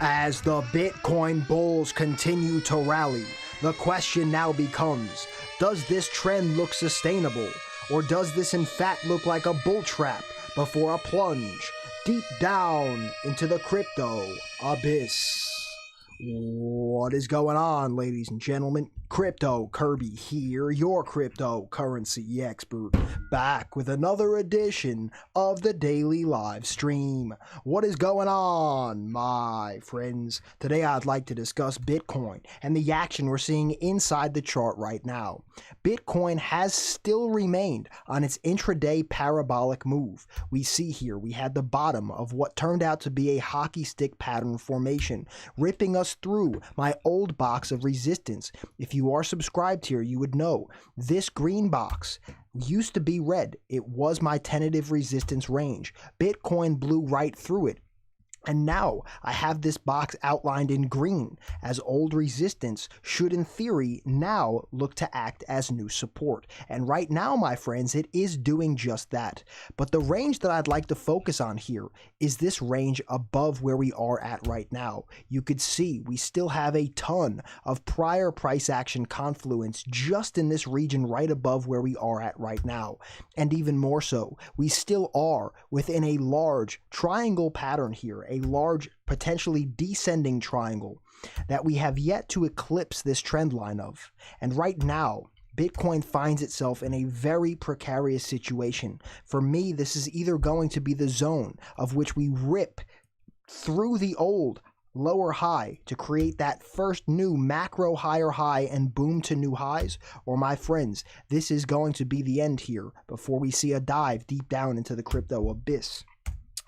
As the Bitcoin bulls continue to rally, the question now becomes, does this trend look sustainable? Or does this in fact look like a bull trap before a plunge deep down into the crypto abyss? What is going on, ladies and gentlemen? Crypto Kirby here, your cryptocurrency expert, back with another edition of the daily live stream. What is going on, my friends? Today I'd like to discuss Bitcoin and the action we're seeing inside the chart right now. Bitcoin has still remained on its intraday parabolic move. We see here we had the bottom of what turned out to be a hockey stick pattern formation, ripping us through my old box of resistance. If you are subscribed here, you would know this green box used to be red. It was my tentative resistance range. Bitcoin blew right through it. And now I have this box outlined in green, as old resistance should in theory now look to act as new support. And right now, my friends, it is doing just that. But the range that I'd like to focus on here is this range above where we are at right now. You could see we still have a ton of prior price action confluence just in this region right above where we are at right now. And even more so, we still are within a large triangle pattern here, a large potentially descending triangle that we have yet to eclipse this trend line of. And right now, Bitcoin finds itself in a very precarious situation. For me, this is either going to be the zone of which we rip through the old lower high to create that first new macro higher high and boom to new highs, or my friends, this is going to be the end here before we see a dive deep down into the crypto abyss.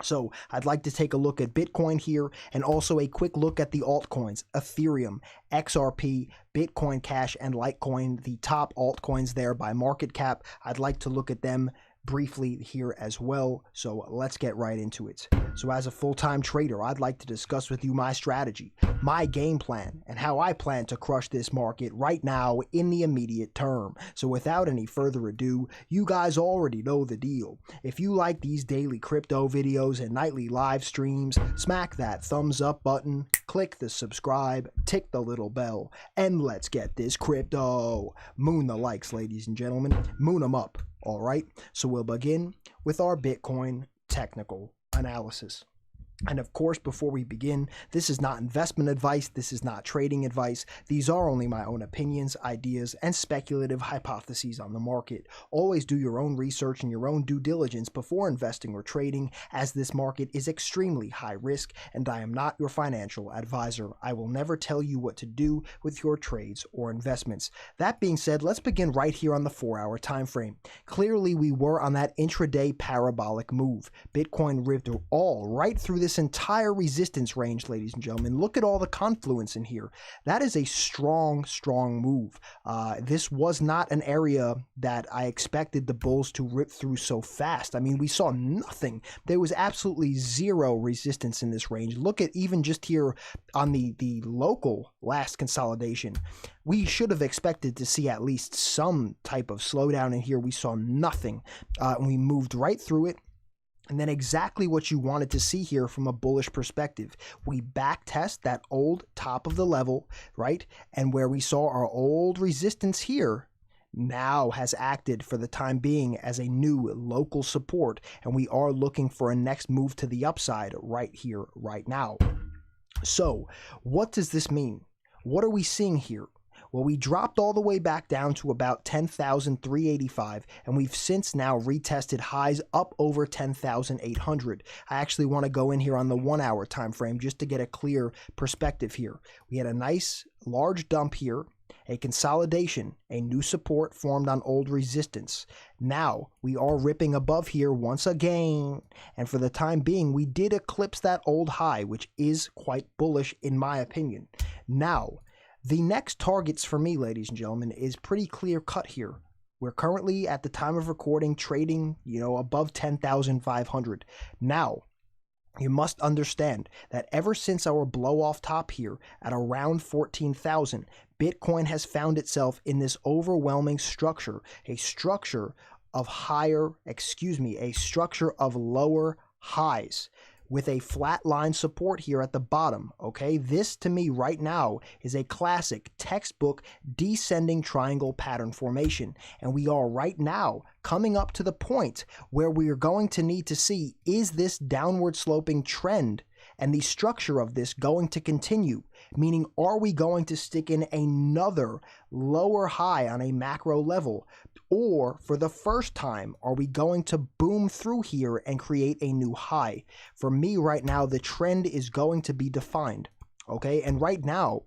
So I'd like to take a look at Bitcoin here and also a quick look at the altcoins, Ethereum, XRP, Bitcoin Cash, and Litecoin, the top altcoins there by market cap. I'd like to look at them briefly here as well. So let's get right into it. So as a full-time trader, I'd like to discuss with you my strategy, my game plan, and how I plan to crush this market right now in the immediate term. So without any further ado, you guys already know the deal. If you like these daily crypto videos and nightly live streams, smack that thumbs up button, click the subscribe, tick the little bell, and let's get this crypto. Moon the likes, ladies and gentlemen. Moon them up. All right, so we'll begin with our Bitcoin technical analysis. And of course, before we begin, this is not investment advice, this is not trading advice. These are only my own opinions, ideas, and speculative hypotheses on the market. Always do your own research and your own due diligence before investing or trading, as this market is extremely high risk, and I am not your financial advisor. I will never tell you what to do with your trades or investments. That being said, let's begin right here on the 4-hour time frame. Clearly, we were on that intraday parabolic move. Bitcoin ripped right through this entire resistance range, ladies and gentlemen. Look at all the confluence in here. That is a strong move. This was not an area that I expected the bulls to rip through so fast. I mean, we saw nothing. There was absolutely zero resistance in this range. Look at even just here on the local last consolidation. We should have expected to see at least some type of slowdown in here. We saw nothing. And we moved right through it. And then exactly what you wanted to see here from a bullish perspective. We back test that old top of the level, right? And where we saw our old resistance here now has acted for the time being as a new local support. And we are looking for a next move to the upside right here, right now. So what does this mean? What are we seeing here? Well, we dropped all the way back down to about 10,385, and we've since now retested highs up over 10,800. I actually want to go in here on the 1-hour time frame just to get a clear perspective here. We had a nice large dump here, a consolidation, a new support formed on old resistance. Now we are ripping above here once again, and for the time being, we did eclipse that old high, which is quite bullish in my opinion. Now, the next targets for me, ladies and gentlemen, is pretty clear cut here. We're currently, at the time of recording, trading, above 10,500. Now, you must understand that ever since our blow off top here at around 14,000, Bitcoin has found itself in this overwhelming structure, a structure of lower highs. with a flat line support here at the bottom, okay? This to me right now is a classic textbook descending triangle pattern formation. And we are right now coming up to the point where we are going to need to see, is this downward sloping trend and the structure of this going to continue? Meaning, are we going to stick in another lower high on a macro level? Or for the first time, are we going to boom through here and create a new high? For me right now, the trend is going to be defined, okay? And right now,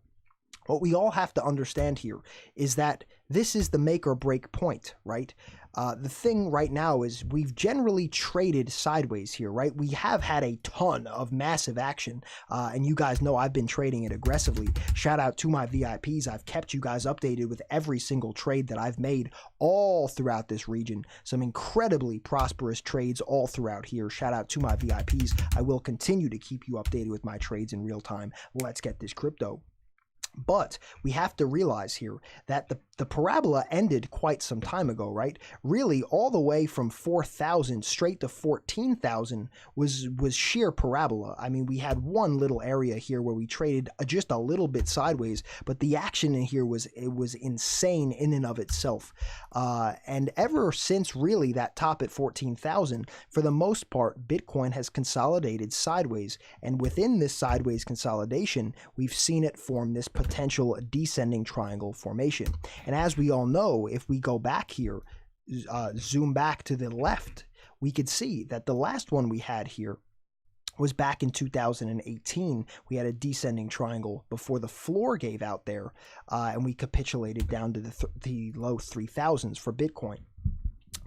what we all have to understand here is that this is the make or break point, right? The thing right now is we've generally traded sideways here, right? We have had a ton of massive action, and you guys know I've been trading it aggressively. Shout out to my VIPs. I've kept you guys updated with every single trade that I've made all throughout this region. Some incredibly prosperous trades all throughout here. Shout out to my VIPs. I will continue to keep you updated with my trades in real time. Let's get this crypto. But we have to realize here that the parabola ended quite some time ago, right? Really, all the way from 4,000 straight to 14,000 was sheer parabola. I mean, we had one little area here where we traded just a little bit sideways, but the action in here was insane in and of itself. And ever since really that top at 14,000, for the most part, Bitcoin has consolidated sideways. And within this sideways consolidation, we've seen it form this potential descending triangle formation. And as we all know, if we go back here, zoom back to the left, we could see that the last one we had here was back in 2018. We had a descending triangle before the floor gave out there, and we capitulated down to the low 3,000s for Bitcoin.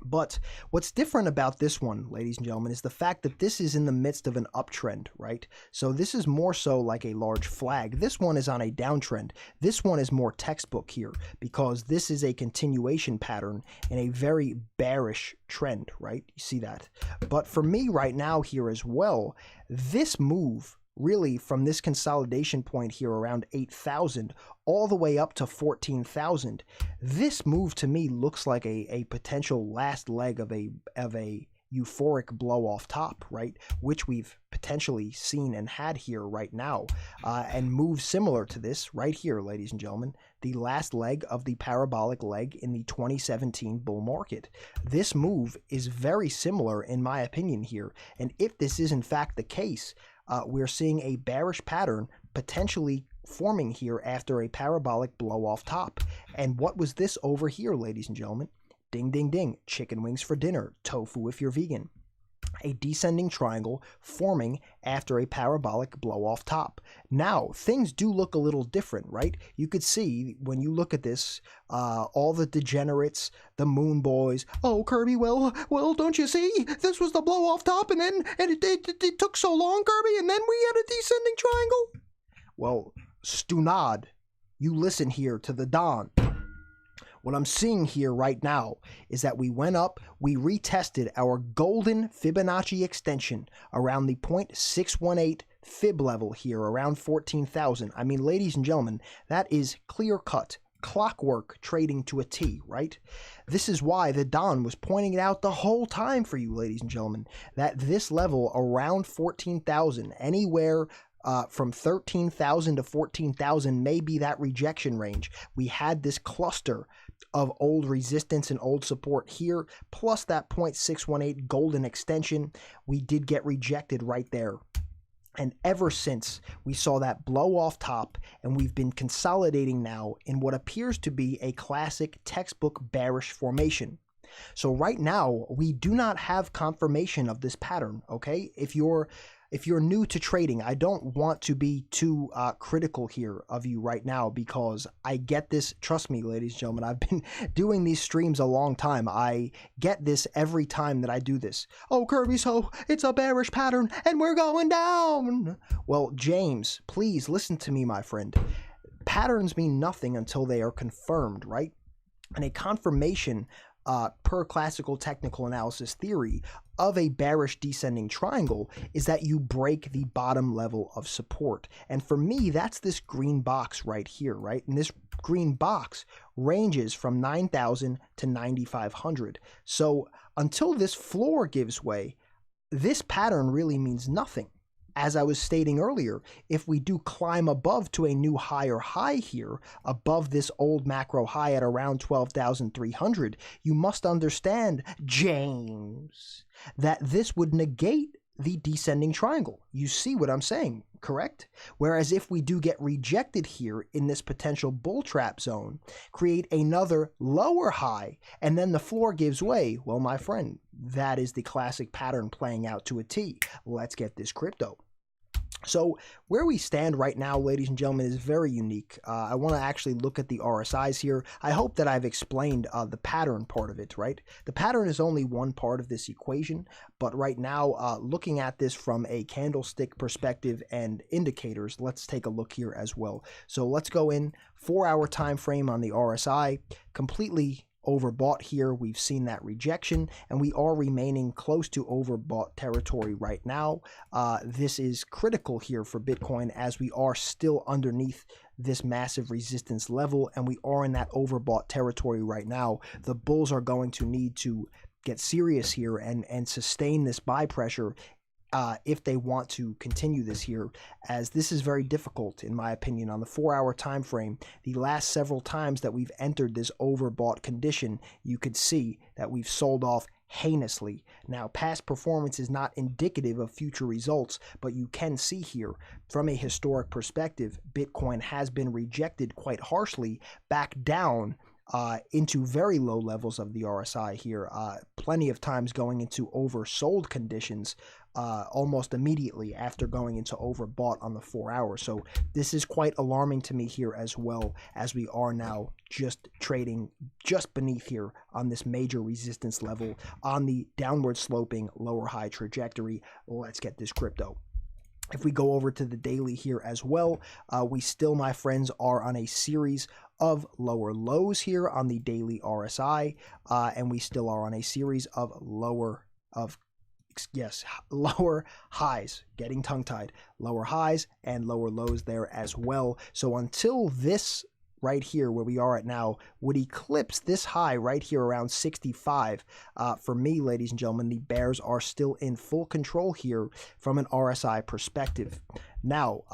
But what's different about this one, ladies and gentlemen, is the fact that this is in the midst of an uptrend, right? So this is more so like a large flag. This one is on a downtrend. This one is more textbook here because this is a continuation pattern in a very bearish trend, right? You see that? But for me right now here as well, this move really from this consolidation point here around 8,000 all the way up to 14,000, this move to me looks like a potential last leg of a euphoric blow off top, right? Which we've potentially seen and had here right now, and moves similar to this right here, ladies and gentlemen, the last leg of the parabolic leg in the 2017 bull market. This move is very similar in my opinion here, and if this is in fact the case, we're seeing a bearish pattern potentially forming here after a parabolic blow off top. And what was this over here, ladies and gentlemen? Ding, ding, ding. Chicken wings for dinner. Tofu if you're vegan. A descending triangle forming after a parabolic blow off top. Now, things do look a little different, right? You could see when you look at this, all the degenerates, the moon boys, oh, Kirby, well, don't you see? This was the blow off top and it took so long, Kirby, and then we had a descending triangle. Well, Stunad, you listen here to the Don. What I'm seeing here right now is that we went up, we retested our golden Fibonacci extension around the 0.618 fib level here, around 14,000. I mean, ladies and gentlemen, that is clear-cut, clockwork trading to a T, right? This is why the Don was pointing it out the whole time for you, ladies and gentlemen, that this level around 14,000, anywhere from 13,000 to 14,000 may be that rejection range. We had this cluster of old resistance and old support here, plus that 0.618 golden extension. We did get rejected right there. And ever since we saw that blow off top, and we've been consolidating now in what appears to be a classic textbook bearish formation. So right now, we do not have confirmation of this pattern, okay? If you're new to trading, I don't want to be too critical here of you right now because I get this. Trust me, ladies and gentlemen, I've been doing these streams a long time. I get this every time that I do this. Oh, Kirby, so it's a bearish pattern and we're going down. Well, James, please listen to me, my friend. Patterns mean nothing until they are confirmed, right? And a confirmation per classical technical analysis theory of a bearish descending triangle is that you break the bottom level of support. And for me, that's this green box right here, right? And this green box ranges from 9,000 to 9,500. So until this floor gives way, this pattern really means nothing. as I was stating earlier, if we do climb above to a new higher high here, above this old macro high at around 12,300, you must understand, James, that this would negate the descending triangle. You see what I'm saying, correct? Whereas if we do get rejected here in this potential bull trap zone, create another lower high, and then the floor gives way, well, my friend, that is the classic pattern playing out to a T. Let's get this crypto. So where we stand right now, ladies and gentlemen, is very unique. I want to actually look at the RSIs here. I hope that I've explained the pattern part of it, right? The pattern is only one part of this equation, but right now, looking at this from a candlestick perspective and indicators, let's take a look here as well. So let's go in 4-hour time frame on the RSI, completely overbought here. We've seen that rejection, and we are remaining close to overbought territory right now. This is critical here for Bitcoin, as we are still underneath this massive resistance level, and we are in that overbought territory right now. The bulls are going to need to get serious here and sustain this buy pressure if they want to continue this here, as this is very difficult, in my opinion. On the 4-hour time frame, the last several times that we've entered this overbought condition, you could see that we've sold off heinously. Now, past performance is not indicative of future results, but you can see here from a historic perspective, Bitcoin has been rejected quite harshly back down into very low levels of the RSI here, plenty of times going into oversold conditions almost immediately after going into overbought on the 4 hours. So this is quite alarming to me here, as well, as we are now just trading just beneath here on this major resistance level on the downward sloping lower high trajectory. Let's get this crypto. If we go over to the daily here as well, we still, my friends, are on a series of lower lows here on the daily RSI, and we still are on a series of lower highs, getting tongue-tied, lower highs and lower lows there as well. So until this right here where we are at now would eclipse this high right here around 65, for me, ladies and gentlemen, the bears are still in full control here from an RSI perspective. Now,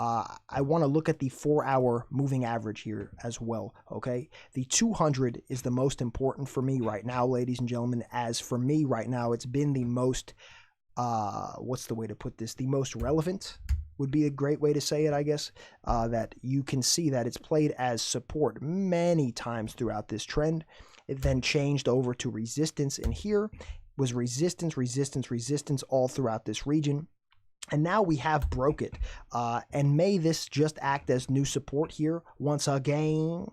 I want to look at the 4-hour moving average here as well, okay? The 200 is the most important for me right now, ladies and gentlemen, as for me right now, it's been the most, what's the way to put this? The most relevant would be a great way to say it, I guess, that you can see that it's played as support many times throughout this trend. It then changed over to resistance, and here was resistance, resistance, resistance all throughout this region. And now we have broke it. And may this just act as new support here once again?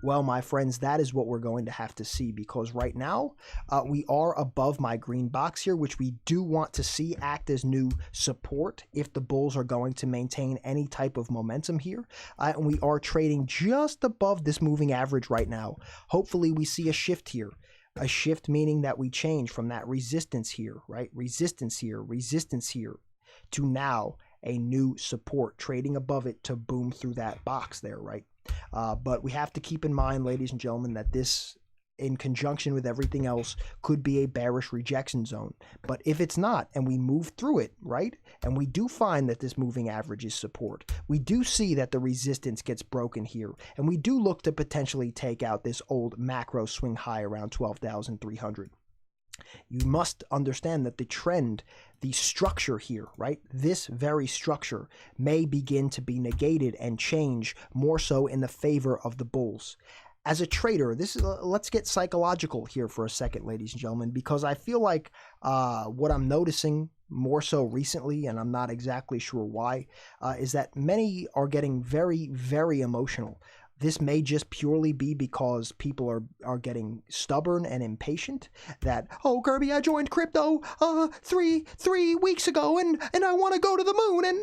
Well, my friends, that is what we're going to have to see, because right now we are above my green box here, which we do want to see act as new support if the bulls are going to maintain any type of momentum here. And we are trading just above this moving average right now. Hopefully we see a shift here. A shift meaning that we change from that resistance here, right? Resistance here, to now a new support, trading above it to boom through that box there, right? But we have to keep in mind, ladies and gentlemen, that this, in conjunction with everything else, could be a bearish rejection zone. But if it's not, and we move through it, right, and we do find that this moving average is support, we do see that the resistance gets broken here, and we do look to potentially take out this old macro swing high around 12,300. You must understand that the trend, the structure here, right, this very structure may begin to be negated and change more so in the favor of the bulls. As a trader, this is, let's get psychological here for a second, ladies and gentlemen, because I feel like what I'm noticing more so recently, and I'm not exactly sure why, is that many are getting very, very emotional. This may just purely be because people are getting stubborn and impatient that, oh, Kirby, I joined crypto three weeks ago and I want to go to the moon and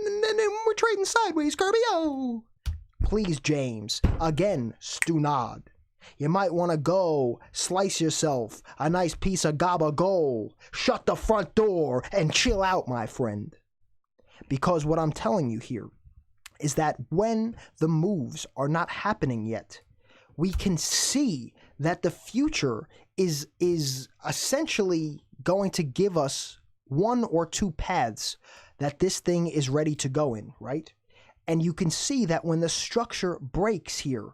we're trading sideways, Kirby. Oh, please, James, again, stunad. You might want to go slice yourself a nice piece of gabagol, shut the front door, and chill out, my friend. Because what I'm telling you here is that when the moves are not happening yet, we can see that the future is essentially going to give us one or two paths that this thing is ready to go in, right? And you can see that when the structure breaks here,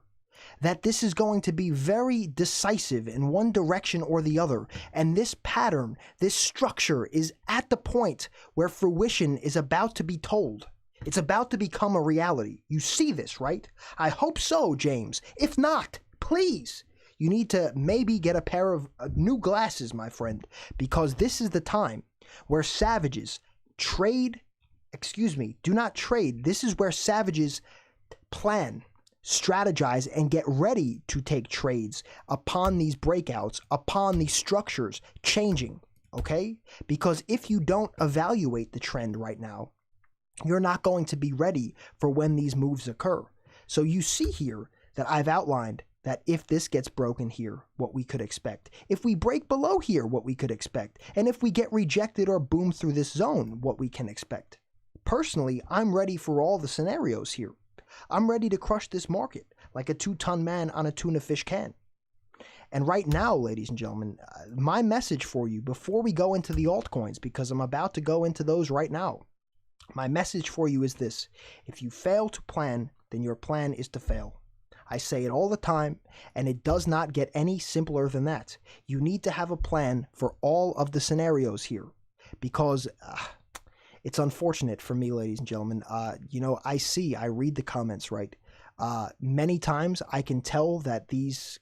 that this is going to be very decisive in one direction or the other. And this pattern, this structure is at the point where fruition is about to be told. It's about to become a reality. You see this, right? I hope so, James. If not, please, you need to maybe get a pair of new glasses, my friend, because this is the time where savages do not trade. This is where savages plan, strategize, and get ready to take trades upon these breakouts, upon these structures changing, okay? Because if you don't evaluate the trend right now, you're not going to be ready for when these moves occur. So you see here that I've outlined that if this gets broken here, what we could expect. If we break below here, what we could expect. And if we get rejected or boom through this zone, what we can expect. Personally, I'm ready for all the scenarios here. I'm ready to crush this market like a 2-ton man on a tuna fish can. And right now, ladies and gentlemen, my message for you before we go into the altcoins, because I'm about to go into those right now, my message for you is this: if you fail to plan, then your plan is to fail. I say it all the time, and it does not get any simpler than that. You need to have a plan for all of the scenarios here, because it's unfortunate for me, ladies and gentlemen. I read the comments, right? Many times I can tell that these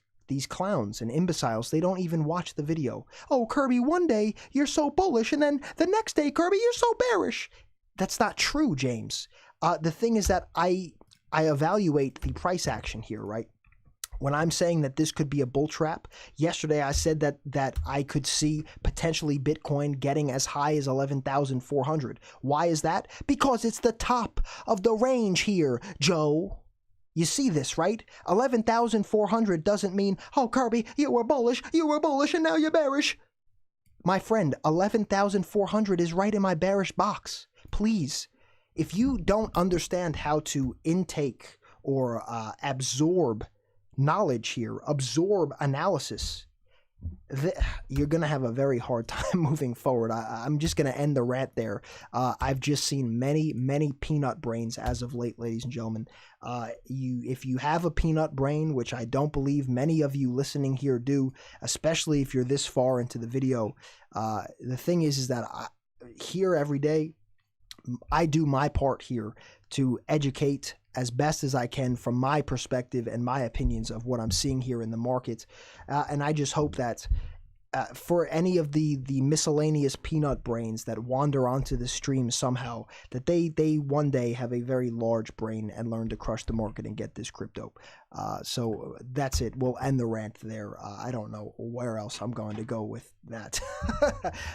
clowns and imbeciles, they don't even watch the video. Oh, Kirby, one day you're so bullish, and then the next day, Kirby, you're so bearish. That's not true, James. The thing is that I evaluate the price action here, right? When I'm saying that this could be a bull trap, yesterday I said that I could see potentially Bitcoin getting as high as 11,400. Why is that? Because it's the top of the range here, Joe. You see this, right? 11,400 doesn't mean, oh, Kirby, you were bullish, and now you're bearish. My friend, 11,400 is right in my bearish box. Please, if you don't understand how to intake or absorb knowledge here, absorb analysis, you're going to have a very hard time moving forward. I'm just going to end the rant there. I've just seen many peanut brains as of late, ladies and gentlemen. If you have a peanut brain, which I don't believe many of you listening here do, especially if you're this far into the video, the thing is that here every day, I do my part here to educate as best as I can from my perspective and my opinions of what I'm seeing here in the market. And I just hope that for any of the miscellaneous peanut brains that wander onto the stream somehow, that they one day have a very large brain and learn to crush the market and get this crypto. So that's it. We'll end the rant there. I don't know where else I'm going to go with that.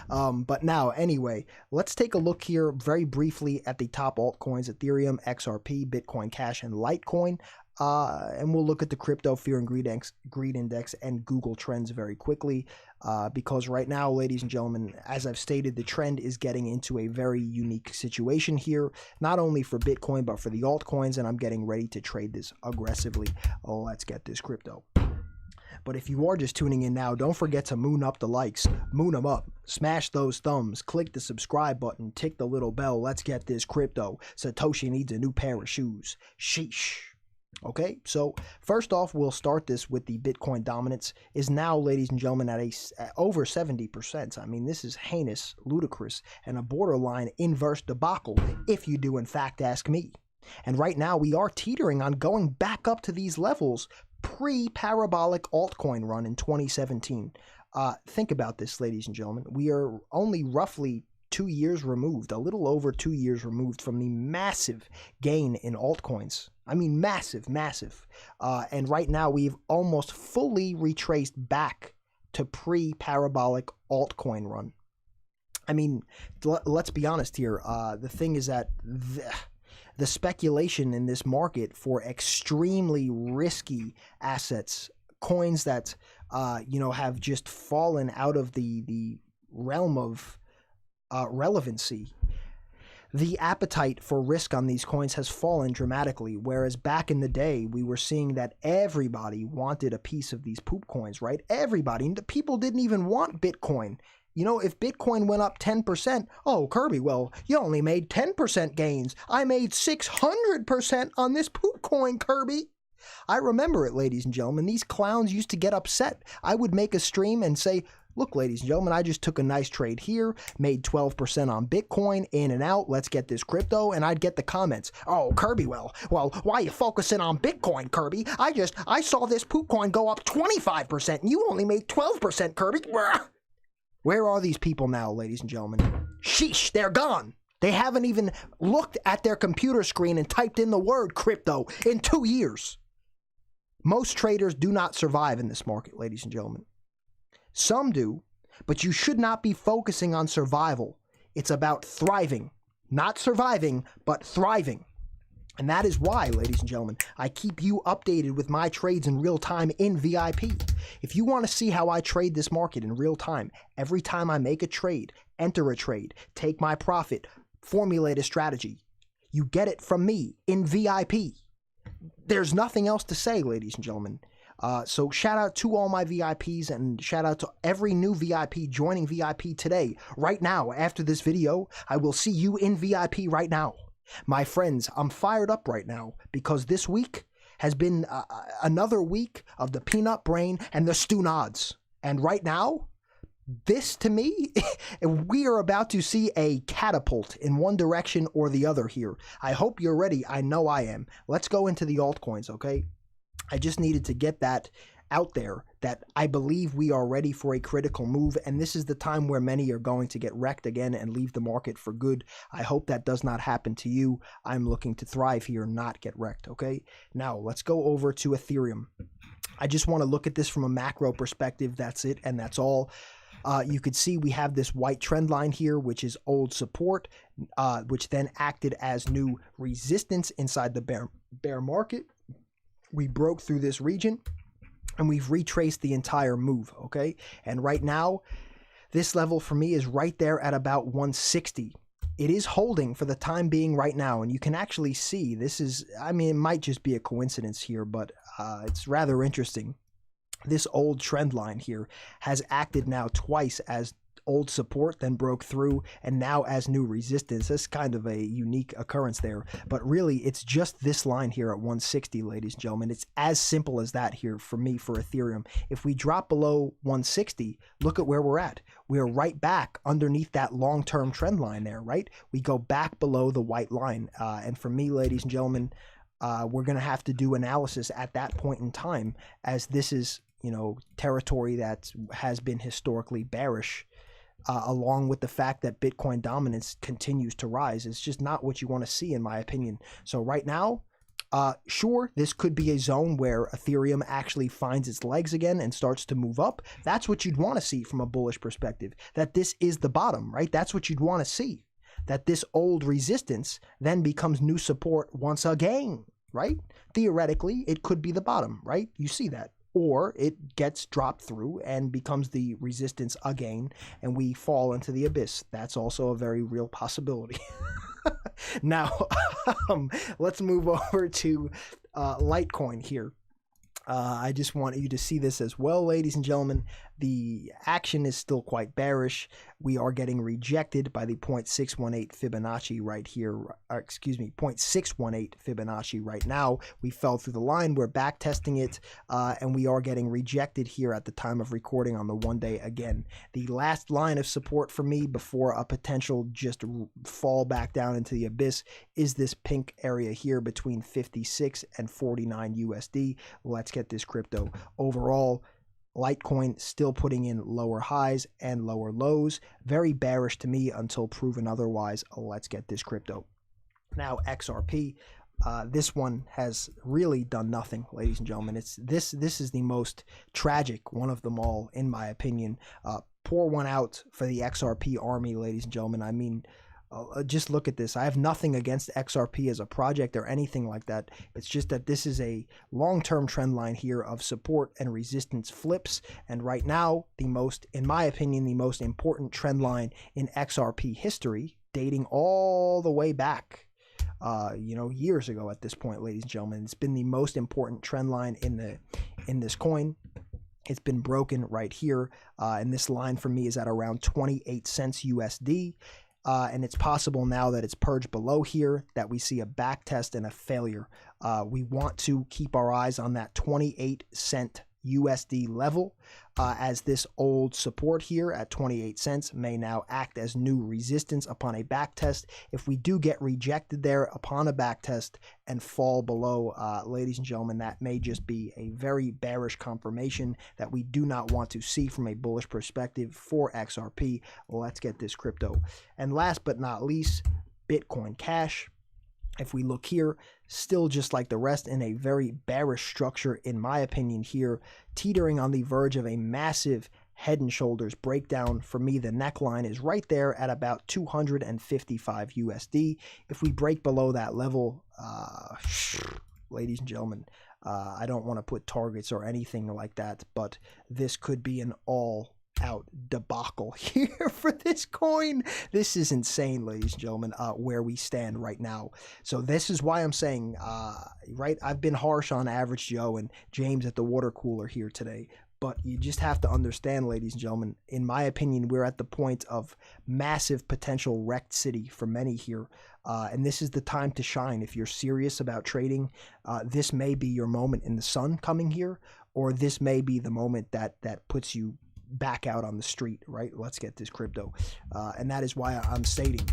But now, anyway, let's take a look here very briefly at the top altcoins: Ethereum, XRP, Bitcoin Cash, and Litecoin. And we'll look at the crypto fear and greed index and Google Trends very quickly, because right now, ladies and gentlemen, as I've stated, the trend is getting into a very unique situation here, not only for Bitcoin, but for the altcoins, and I'm getting ready to trade this aggressively. Let's get this crypto. But if you are just tuning in now, don't forget to moon up the likes, moon them up, smash those thumbs, click the subscribe button, tick the little bell. Let's get this crypto. Satoshi needs a new pair of shoes. Sheesh. Okay, so first off, we'll start this with the Bitcoin dominance is now, ladies and gentlemen, at over 70%. I mean, this is heinous, ludicrous, and a borderline inverse debacle, if you do in fact ask me. And right now, we are teetering on going back up to these levels pre-parabolic altcoin run in 2017. Think about this, ladies and gentlemen. We are only roughly 2 years removed, a little over 2 years removed from the massive gain in altcoins. I mean, massive. And right now, we've almost fully retraced back to pre-parabolic altcoin run. I mean, let's be honest here. The thing is that the speculation in this market for extremely risky assets, coins that, have just fallen out of the realm of relevancy. The appetite for risk on these coins has fallen dramatically, whereas back in the day, we were seeing that everybody wanted a piece of these poop coins, right? Everybody. The people didn't even want Bitcoin. You know, if Bitcoin went up 10%, oh, Kirby, well, you only made 10% gains. I made 600% on this poop coin, Kirby. I remember it, ladies and gentlemen. These clowns used to get upset. I would make a stream and say, look, ladies and gentlemen, I just took a nice trade here, made 12% on Bitcoin, in and out, let's get this crypto, and I'd get the comments, oh, Kirby, well, why are you focusing on Bitcoin, Kirby? I saw this poop coin go up 25%, and you only made 12%, Kirby. Where are these people now, ladies and gentlemen? Sheesh, they're gone. They haven't even looked at their computer screen and typed in the word crypto in 2 years. Most traders do not survive in this market, ladies and gentlemen. Some do, but you should not be focusing on survival. It's about thriving. Not surviving, but thriving. And that is why, ladies and gentlemen, I keep you updated with my trades in real time in VIP. If you want to see how I trade this market in real time, every time I make a trade, enter a trade, take my profit, formulate a strategy, you get it from me in VIP. There's nothing else to say, ladies and gentlemen. So shout out to all my VIPs and shout out to every new VIP joining VIP today. Right now, after this video, I will see you in VIP right now. My friends, I'm fired up right now because this week has been another week of the peanut brain and the stew nods. And right now, this to me, we are about to see a catapult in one direction or the other here. I hope you're ready. I know I am. Let's go into the altcoins, okay? I just needed to get that out there that I believe we are ready for a critical move, and this is the time where many are going to get wrecked again and leave the market for good. I hope that does not happen to you. I'm looking to thrive here, not get wrecked, okay? Now, let's go over to Ethereum. I just want to look at this from a macro perspective. That's it, and that's all. You could see we have this white trend line here, which is old support, which then acted as new resistance inside the bear market. We broke through this region and we've retraced the entire move, okay? And right now, this level for me is right there at about 160. It is holding for the time being right now, and you can actually see this is, I mean, it might just be a coincidence here, but it's rather interesting. This old trend line here has acted now twice as old support, then broke through, and now as new resistance. That's kind of a unique occurrence there, but really it's just this line here at 160, ladies and gentlemen. It's as simple as that here for me for Ethereum. If we drop below 160, look at where we're at. We're right back underneath that long-term trend line there, right? We go back below the white line, and for me, ladies and gentlemen, we're going to have to do analysis at that point in time, as this is, you know, territory that has been historically bearish, along with the fact that Bitcoin dominance continues to rise. It's just not what you want to see, in my opinion. So right now, sure, this could be a zone where Ethereum actually finds its legs again and starts to move up. That's what you'd want to see from a bullish perspective, that this is the bottom, right? That's what you'd want to see, that this old resistance then becomes new support once again, right? Theoretically, it could be the bottom, right? You see that. Or it gets dropped through and becomes the resistance again, and we fall into the abyss. That's also a very real possibility. Now, let's move over to Litecoin here. I just want you to see this as well, ladies and gentlemen. The action is still quite bearish. We are getting rejected by the 0.618 Fibonacci right here. Excuse me, 0.618 Fibonacci right now. We fell through the line. We're back testing it, and we are getting rejected here at the time of recording on the 1 day again. The last line of support for me before a potential just fall back down into the abyss is this pink area here between 56 and 49 USD. Let's get this crypto. Overall, Litecoin still putting in lower highs and lower lows. Very bearish to me until proven otherwise. Let's get this crypto. Now XRP, this one has really done nothing, ladies and gentlemen. This is the most tragic one of them all, in my opinion. Pour one out for the XRP army, ladies and gentlemen. I mean, just look at this. I have nothing against XRP as a project or anything like that. It's just that this is a long-term trend line here of support and resistance flips. And right now, in my opinion, the most important trend line in XRP history, dating all the way back, years ago at this point, ladies and gentlemen. It's been the most important trend line in this coin. It's been broken right here, and this line for me is at around 28 cents USD. And it's possible now that it's purged below here that we see a back test and a failure. We want to keep our eyes on that 28 cent USD level, as this old support here at 28 cents may now act as new resistance upon a back test. If we do get rejected there upon a back test and fall below, ladies and gentlemen, that may just be a very bearish confirmation that we do not want to see from a bullish perspective for XRP. Let's get this crypto. And last but not least, Bitcoin Cash. If we look here, still just like the rest in a very bearish structure, in my opinion here, teetering on the verge of a massive head and shoulders breakdown. For me, the neckline is right there at about 255 USD. If we break below that level, ladies and gentlemen, I don't want to put targets or anything like that, but this could be an all out debacle here for this coin. This is insane, ladies and gentlemen, where we stand right now. So this is why I'm saying, right, I've been harsh on Average Joe and James at the water cooler here today, but you just have to understand, ladies and gentlemen, in my opinion, we're at the point of massive potential wrecked city for many here. And this is the time to shine. If you're serious about trading, this may be your moment in the sun coming here, or this may be the moment that puts you back out on the street, right? Let's get this crypto. And that is why I'm stating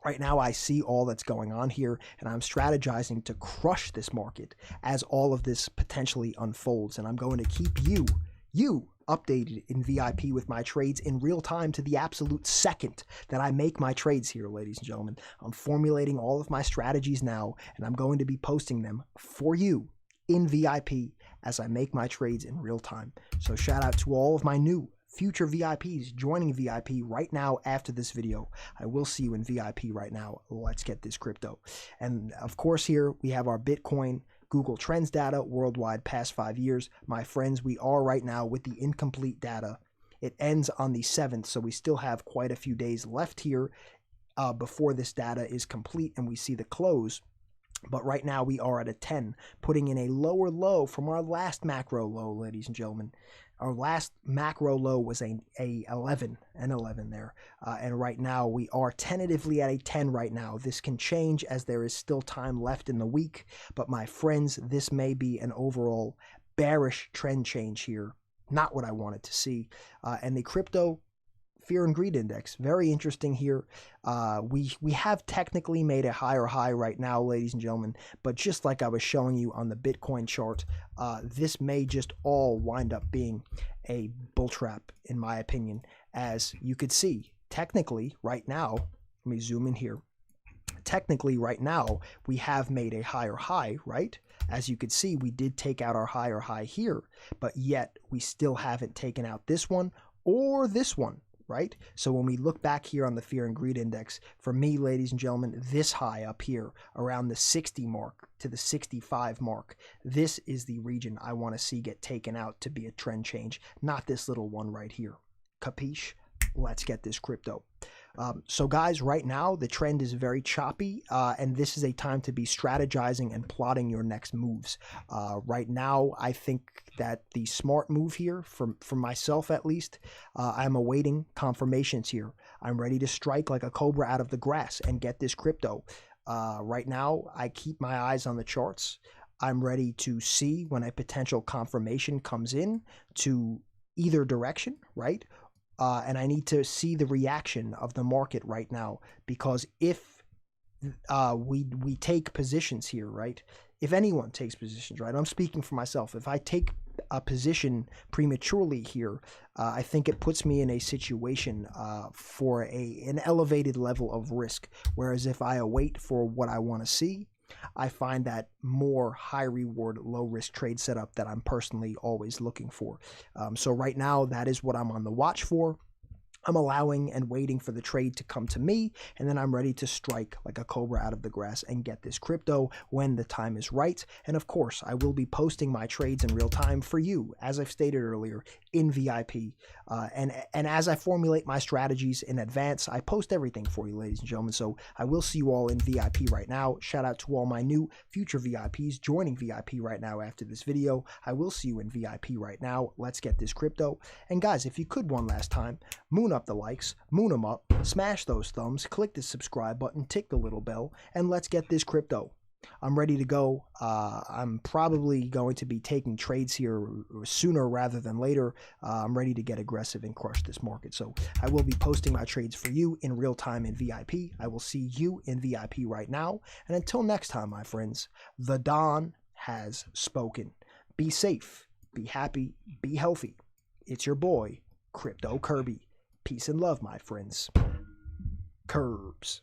right now I see all that's going on here, and I'm strategizing to crush this market as all of this potentially unfolds. And I'm going to keep you updated in VIP with my trades in real time to the absolute second that I make my trades here, ladies and gentlemen. I'm formulating all of my strategies now, and I'm going to be posting them for you in VIP as I make my trades in real time. So shout out to all of my new future VIPs joining VIP right now after this video. I will see you in VIP right now. Let's get this crypto. And of course here we have our Bitcoin Google Trends data worldwide past 5 years. My friends, we are right now with the incomplete data. It ends on the 7th, so we still have quite a few days left here before this data is complete and we see the close. But right now we are at a 10, putting in a lower low from our last macro low, ladies and gentlemen. Our last macro low was an 11 there. And right now we are tentatively at a 10 right now. This can change as there is still time left in the week. But my friends, this may be an overall bearish trend change here. Not what I wanted to see. And the crypto Fear and Greed Index, very interesting here. We have technically made a higher high right now, ladies and gentlemen, but just like I was showing you on the Bitcoin chart, this may just all wind up being a bull trap, in my opinion. As you could see, technically right now, let me zoom in here. Technically right now, we have made a higher high, right? As you could see, we did take out our higher high here, but yet we still haven't taken out this one or this one. Right? So when we look back here on the Fear and Greed Index, for me, ladies and gentlemen, this high up here around the 60 mark to the 65 mark, this is the region I want to see get taken out to be a trend change, not this little one right here. Capiche? Let's get this crypto. So guys, right now the trend is very choppy, and this is a time to be strategizing and plotting your next moves. Right now, I think that the smart move here, for myself at least, I'm awaiting confirmations here. I'm ready to strike like a cobra out of the grass and get this crypto. Right now, I keep my eyes on the charts. I'm ready to see when a potential confirmation comes in to either direction, right? And I need to see the reaction of the market right now, because if we take positions here, right? If anyone takes positions, right? I'm speaking for myself. If I take a position prematurely here, I think it puts me in a situation for an elevated level of risk. Whereas if I await for what I want to see, I find that more high reward, low risk trade setup that I'm personally always looking for. So right now, that is what I'm on the watch for. I'm allowing and waiting for the trade to come to me, and then I'm ready to strike like a cobra out of the grass and get this crypto when the time is right. And of course, I will be posting my trades in real time for you, as I've stated earlier, in VIP. And as I formulate my strategies in advance, I post everything for you, ladies and gentlemen. So I will see you all in VIP right now. Shout out to all my new future VIPs joining VIP right now after this video. I will see you in VIP right now. Let's get this crypto. And guys, if you could one last time, moon up the likes, moon them up, smash those thumbs, click the subscribe button, tick the little bell, and let's get this crypto. I'm ready to go. I'm probably going to be taking trades here sooner rather than later. I'm ready to get aggressive and crush this market. So I will be posting my trades for you in real time in VIP. I will see you in VIP right now. And until next time, my friends, the Don has spoken. Be safe, be happy, be healthy. It's your boy, Crypto Kirby. Peace and love, my friends. Curbs.